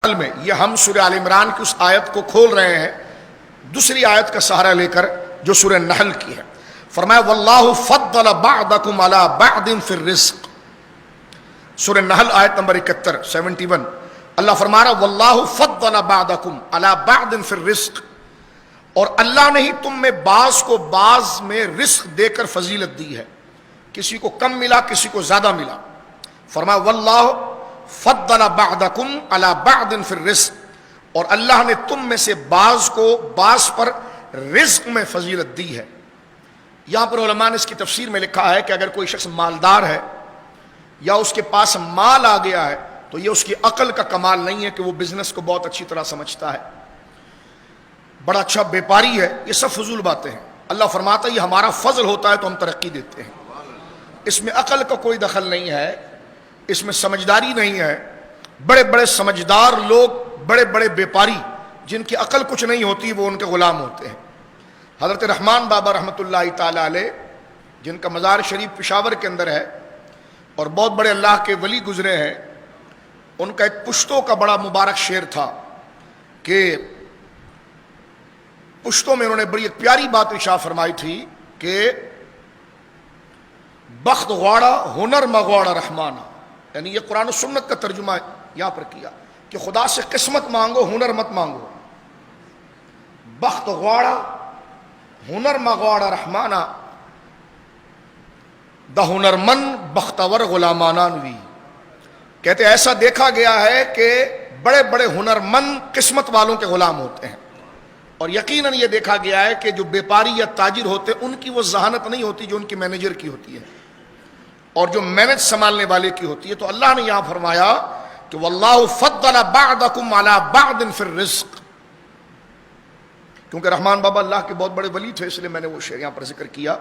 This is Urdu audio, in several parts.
میں یہ ہم سورہ آل عمران کی اس آیت کو کھول رہے ہیں دوسری آیت کا سہارا لے کر جو سورہ نحل کی ہے. فرمایا واللہ فضل بعضکم علی بعض فی الرزق. سورہ نحل آیت نمبر 71 اللہ فرما رہا واللہ فضل بعضکم علی بعض فی الرزق، اور اللہ نے ہی تم میں بعض کو بعض میں رزق دے کر فضیلت دی ہے. کسی کو کم ملا کسی کو زیادہ ملا. فرمایا واللہ فضل بعضکم علی بعض فی الرزق، اور اللہ نے تم میں سے بعض کو بعض پر رزق میں فضیلت دی ہے. یہاں پر علماء نے اس کی تفسیر میں لکھا ہے کہ اگر کوئی شخص مالدار ہے یا اس کے پاس مال آ گیا ہے تو یہ اس کی عقل کا کمال نہیں ہے کہ وہ بزنس کو بہت اچھی طرح سمجھتا ہے، بڑا اچھا بیپاری ہے. یہ سب فضول باتیں ہیں. اللہ فرماتا ہے یہ ہمارا فضل ہوتا ہے تو ہم ترقی دیتے ہیں. اس میں عقل کا کوئی دخل نہیں ہے، اس میں سمجھداری نہیں ہے. بڑے بڑے سمجھدار لوگ، بڑے بڑے بیپاری جن کی عقل کچھ نہیں ہوتی وہ ان کے غلام ہوتے ہیں. حضرت رحمان بابا رحمۃ اللہ تعالی علیہ جن کا مزار شریف پشاور کے اندر ہے اور بہت بڑے اللہ کے ولی گزرے ہیں، ان کا ایک پشتوں کا بڑا مبارک شعر تھا کہ پشتوں میں انہوں نے بڑی ایک پیاری بات ارشاد فرمائی تھی کہ بخت غواڑا ہنر مغواڑا رحمانہ، یعنی یہ قرآن و سنت کا ترجمہ یہاں پر کیا کہ خدا سے قسمت مانگو ہنر مت مانگو. بخت غواڑا ہنر مغواڑا رحمانہ دا ہنر من بختور غلامانہ نوی. کہتے ایسا دیکھا گیا ہے کہ بڑے بڑے ہنر مند قسمت والوں کے غلام ہوتے ہیں، اور یقیناً یہ دیکھا گیا ہے کہ جو بیپاری یا تاجر ہوتے ان کی وہ ذہانت نہیں ہوتی جو ان کی مینیجر کی ہوتی ہے اور جو مینج سنبھالنے والے کی ہوتی ہے. تو اللہ نے یہاں فرمایا کہ واللہ فضل بعضکم علی بعض فی الرزق. کیونکہ رحمان بابا اللہ کے بہت بڑے ولی تھے اس لیے میں نے وہ شعر یہاں پر ذکر کیا.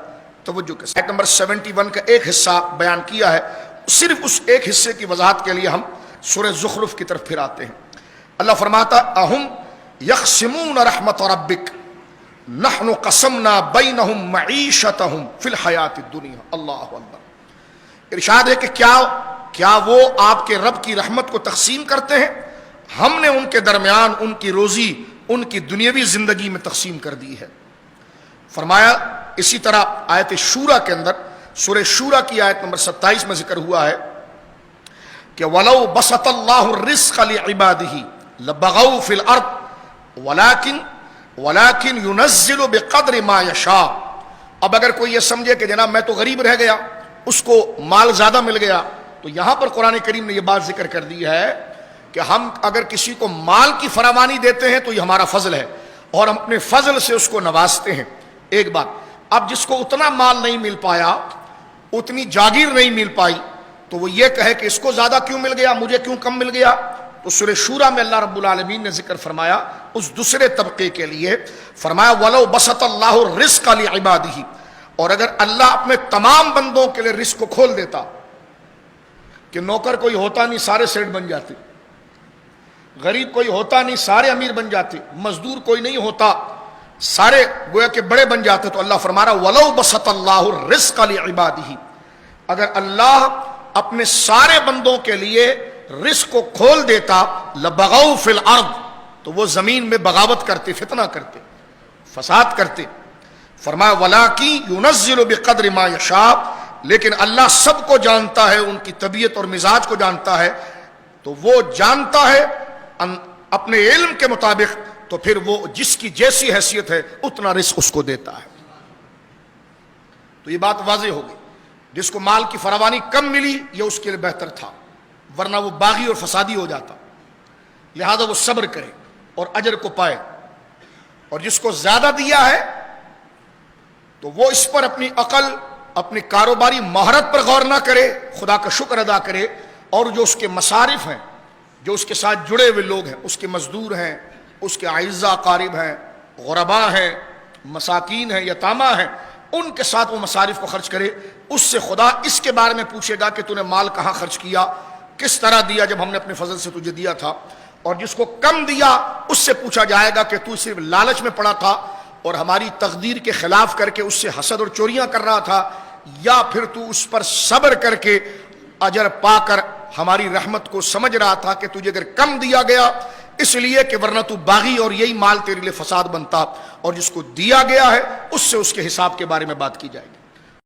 توجہ کے ساتھ نمبر 71 کا ایک حصہ بیان کیا ہے. صرف اس ایک حصے کی وضاحت کے لیے ہم سورہ زخرف کی طرف پھر آتے ہیں. اللہ فرماتا اہم یقسمون رحمت ربک نحن قسمنا بینہم معیشتہم فی الحیات الدنیا. اللہ اکبر. ارشاد ہے کہ کیا وہ آپ کے رب کی رحمت کو تقسیم کرتے ہیں؟ ہم نے ان کے درمیان ان کی روزی ان کی دنیاوی زندگی میں تقسیم کر دی ہے. فرمایا اسی طرح آیت شورا کے اندر سورہ شورا کی آیت نمبر 27 میں ذکر ہوا ہے کہ وَلَوْ بَسَطَ اللَّهُ الرِّزْقَ لِعِبَادِهِ لَبَغَوْا فِي الْأَرْضِ وَلَكِنْ يُنَزِّلُ بِقَدْرِ مَا يَشَاءُ. اب اگر کوئی یہ سمجھے کہ جناب میں تو غریب رہ گیا، اس کو مال زیادہ مل گیا، تو یہاں پر قرآن کریم نے یہ بات ذکر کر دی ہے کہ ہم اگر کسی کو مال کی فراوانی دیتے ہیں تو یہ ہمارا فضل ہے اور ہم اپنے فضل سے اس کو نوازتے ہیں. ایک بات، اب جس کو اتنا مال نہیں مل پایا، اتنی جاگیر نہیں مل پائی، تو وہ یہ کہے کہ اس کو زیادہ کیوں مل گیا مجھے کیوں کم مل گیا. تو سورہ شورا میں اللہ رب العالمین نے ذکر فرمایا اس دوسرے طبقے کے لیے. فرمایا وَلَوْ بَسَطَ اللَّهُ الرِّزْقَ لِعِبَادِهِ، اور اگر اللہ اپنے تمام بندوں کے لیے رزق کو کھول دیتا کہ نوکر کوئی ہوتا نہیں سارے سیٹ بن جاتے، غریب کوئی ہوتا نہیں سارے امیر بن جاتے، مزدور کوئی نہیں ہوتا سارے گویا کہ بڑے بن جاتے، تو اللہ فرما رہا وَلَوْ بَسَطَ اللَّهُ الرِّزْقَ لِعِبَادِهِ، اگر اللہ اپنے سارے بندوں کے لیے رزق کو کھول دیتا لَبَغَوْا فِي الْأَرْضِ، تو وہ زمین میں بغاوت کرتے، فتنہ کرتے، فساد کرتے. فرمایا وَلَكِنْ يُنَزِّلُ بِقَدْرِ مَا يَشَاءُ، لیکن اللہ سب کو جانتا ہے، ان کی طبیعت اور مزاج کو جانتا ہے، تو وہ جانتا ہے اپنے علم کے مطابق، تو پھر وہ جس کی جیسی حیثیت ہے اتنا رزق اس کو دیتا ہے. تو یہ بات واضح ہو گئی. جس کو مال کی فراوانی کم ملی یہ اس کے لیے بہتر تھا، ورنہ وہ باغی اور فسادی ہو جاتا. لہذا وہ صبر کرے اور اجر کو پائے. اور جس کو زیادہ دیا ہے تو وہ اس پر اپنی عقل اپنی کاروباری مہارت پر غور نہ کرے، خدا کا شکر ادا کرے، اور جو اس کے مصارف ہیں، جو اس کے ساتھ جڑے ہوئے لوگ ہیں، اس کے مزدور ہیں، اس کے اعزاء اقارب ہیں، غرباء ہیں، مساکین ہیں، یتامہ ہیں، ان کے ساتھ وہ مصارف کو خرچ کرے. اس سے خدا اس کے بارے میں پوچھے گا کہ تو نے مال کہاں خرچ کیا، کس طرح دیا جب ہم نے اپنے فضل سے تجھے دیا تھا. اور جس کو کم دیا اس سے پوچھا جائے گا کہ تو صرف لالچ میں پڑا تھا اور ہماری تقدیر کے خلاف کر کے اس سے حسد اور چوریاں کر رہا تھا، یا پھر تو اس پر صبر کر کے اجر پا کر ہماری رحمت کو سمجھ رہا تھا کہ تجھے اگر کم دیا گیا اس لیے کہ ورنہ تو باغی اور یہی مال تیرے لیے فساد بنتا، اور جس کو دیا گیا ہے اس سے اس کے حساب کے بارے میں بات کی جائے گی۔